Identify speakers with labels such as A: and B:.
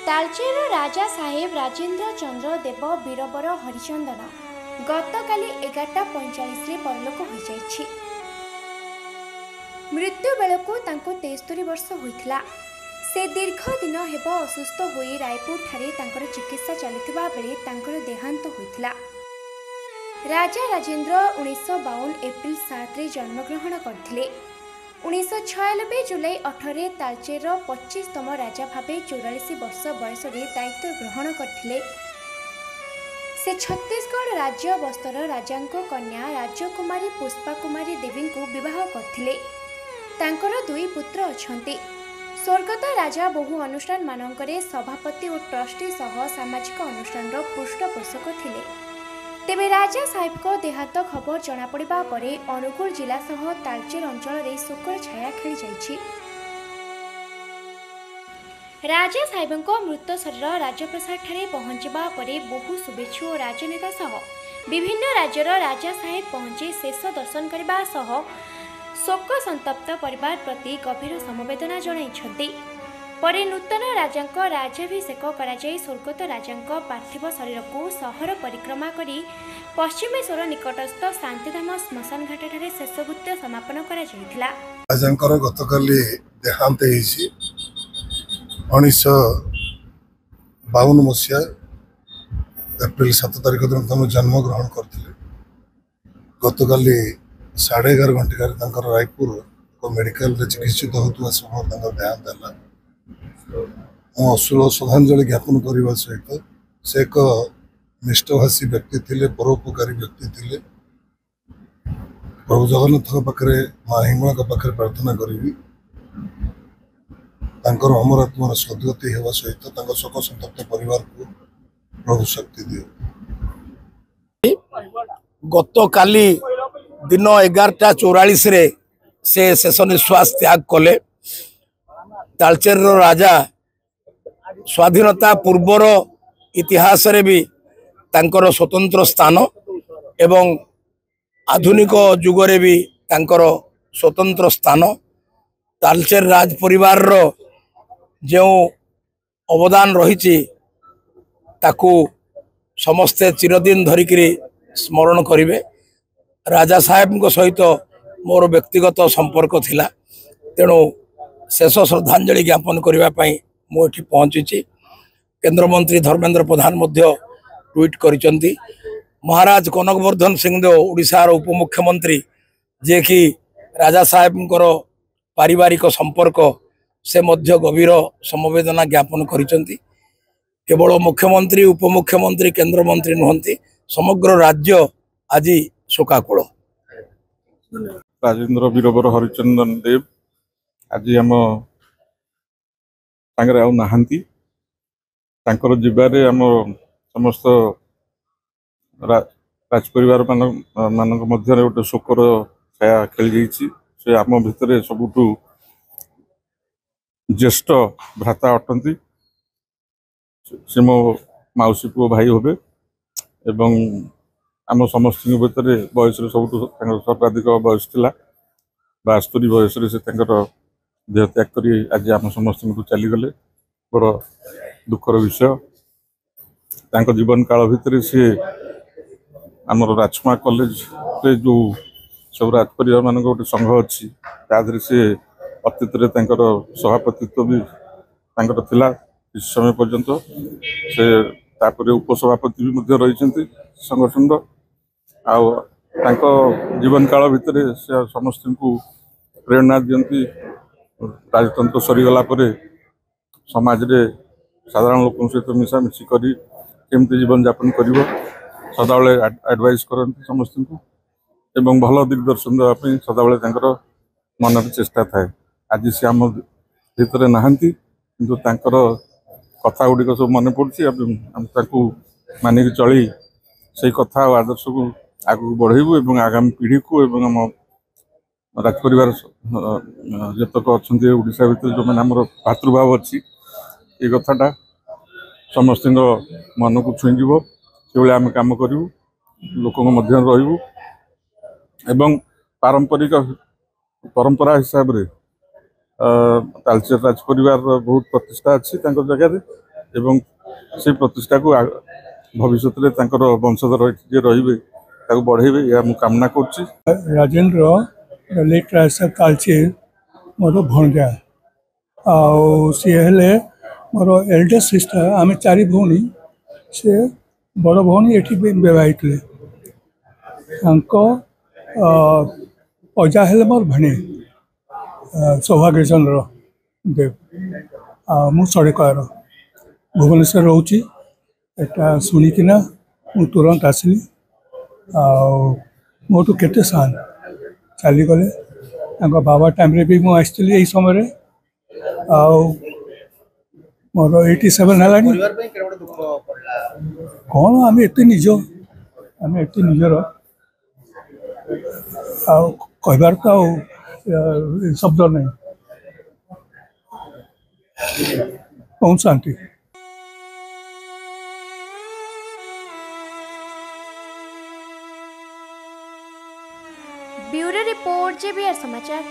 A: तालचेर राजा साहेब राजेन्द्र चंद्र देव बीरबर हरिचंदन गतकाली 11:45 परलोक हो जाइछि। मृत्यु बेलू 73 वर्ष होइथिला। से दीर्घ दिन हेब असुस्थ होई रायपुर ठारे तांकर चिकित्सा चलिथिबा बेले तांकर देहांत होइथिला। राजा राजेन्द्र 1952 एप्रिल 7 रे जन्मग्रहण करथिले। 1996 जुलाई 18 तालचेर 25तम राजा भावे 44 वर्ष बयस दायित्व ग्रहण करथिले। से छत्तीसगढ़ राज्य बस्तर राजा कन्या राजकुमारी पुष्पा कुमारी देवी को विवाह करथिले। तांकर दुई पुत्र अछंती। स्वर्गत राजा बहु अनुष्ठान मानकरे सभापति और ट्रस्टी सह सामाजिक अनुष्ठान पृष्ठपोषक थिले। तेबे राजा साहेब को देहांत खबर जना पड़िबा परे अनुगुल जिला सह तालचेर अंचल रे शोकर छाया खेली जाइछि। राजा साहेब को मृत शरीर राजप्रसाद ठारे पहुंचबा परे बहु शुभेच्छु और राजनेता सह विभिन्न राज्यर राजा साहेब पहुंची शेष दर्शन करबा सह शोक संतप्त परिवार प्रति गभीर समवेदना जणाइछन्ति। परे नूतन राजांक राज्याभिषेक कराଯାई स्वर्गत राजांक पार्थिव शरीर को सहर परिक्रमा करी पश्चिमेश्वर निकटस्थ शांतिधाम श्मशान घाट ठारे शेषकृत्य समापन कराଯାଇथिला।
B: राजांकर गतकाली देहांत हेछि। 1952 मसीहा एप्रिल 7 तारिख दिन जन्म ग्रहण करथिले। गतकाली 11:30 घंटे रायपुर मेडिकल चिकित्सित होता समय देहांत है। अश्रुल श्रद्धांजलि ज्ञापन करने सहित से एक निष्ठभाषी व्यक्ति थे, परोपकारी व्यक्ति थे। प्रभु जगन्नाथ पाखे माँ हिंगला पाखे प्रार्थना करी अमर आत्मार सद्गति होगा सहित शोक संतप्त परिवार को प्रभु शक्ति दिए।
C: गतकाली दिन 11:44 से शेष निश्वास त्याग कले। तालचेर राजा स्वाधीनता पूर्वर इतिहास रे भी तांकर स्वतंत्र स्थान एवं आधुनिक जुगरे भी तांकर स्वतंत्र स्थान। तालचेर राज परिवार रो जो अवदान रही ताकू समस्ते चिरदिन धरिकी स्मरण करिवे। राजा साहेब को सहित मोर व्यक्तिगत संपर्क थिला, तेणु शेष श्रद्धांजलि ज्ञापन करने मुझे पहुंची। केंद्र मंत्री धर्मेंद्र प्रधान मध्य ट्वीट करिसेंती। महाराज कनकवर्धन सिंहदेव ओडिशार उपमुख्यमंत्री जे कि राजा साहेब पारिवारिक संपर्क से मध्य गभीर समवेदना ज्ञापन करिसेंती। केवल मुख्यमंत्री उपमुख्यमंत्री केंद्र मंत्री नुहंती, समग्र राज्य आज शोकाकुल।
D: राजेन्द्र बीरबर हरिचंदन देव आज आम सागर आहांती। जीवारे आम समस्त राजपर मान गोटे शोकर छाया खेली जाइए। से आम भितर सबुठु ज्येष्ठ भ्राता अटंती। से मो मौसी पुओ भाई होबे एवं आम समस्त भितर बयस सब सर्वाधिक बयस था। 72 बयस से देह त्याग कर आज आम समस्त चलीगले। बड़ दुखर विषय। जीवन काल भितर सी आमर राजकुमा कॉलेज जो सब राज परिवार मान गोटे संघ अच्छी तादे सी अतीत सभापतित्व भी थिला किसी समय पर्यंत। से उपसभापति भी रही संगठन जीवन काल भितर से समस्त को प्रेरणा दियंती। राजतंत्र सरीगला समाज रे साधारण लोक सहित मिशामिशी करी केमती जीवन यापन कर सदाबले एडवाइस करती समस्त को एवं भल दिग्दर्शन देवाई सदाबले मन चेष्टा थाए। आज सी आम भितर नहांती किंतु कथा गुड़िक सब मन पड़ू मानिक चली से कथा और आदर्श को आगू बढ़ेबू एवं आगामी पीढ़ी को एवं आम राजपर जतक अच्छा ओडिशा भितर जो मैंने आम भातृभाव अच्छी ये कथाटा समस्त मन को छुईव से आम कम करूँ लोक मध्य रही एवं पारंपरिक परंपरा हिसाब से तालचेर राज परिवार बहुत प्रतिष्ठा अच्छी जगह एवं से प्रतिष्ठा को भविष्य में वंशधर जे रे बढ़ेबे या मु कामना करछि।
E: राजेंद्र लेट राजसाहेब तालचेर मोर भणजा आउ सी हेले मोर एल्डेस्ट सिस्टर आम 4 भौणी से बड़ भौणी ये विवाहित अजा हेले मोर भणे सौभाग्य चंद्र देव मु सड़कर भुवनेश्वर रोची एटा शुणिकिना मु तुरंत आसली मोटू केते सान चलीगले बाबा टाइम रे भी मुझे यही समय मोर 87 है कौन आम एत निज आम एत निजर कहबार तो शब्द नहीं कौन शांति।
A: ब्यूरो रिपोर्ट जेबीआर समाचार।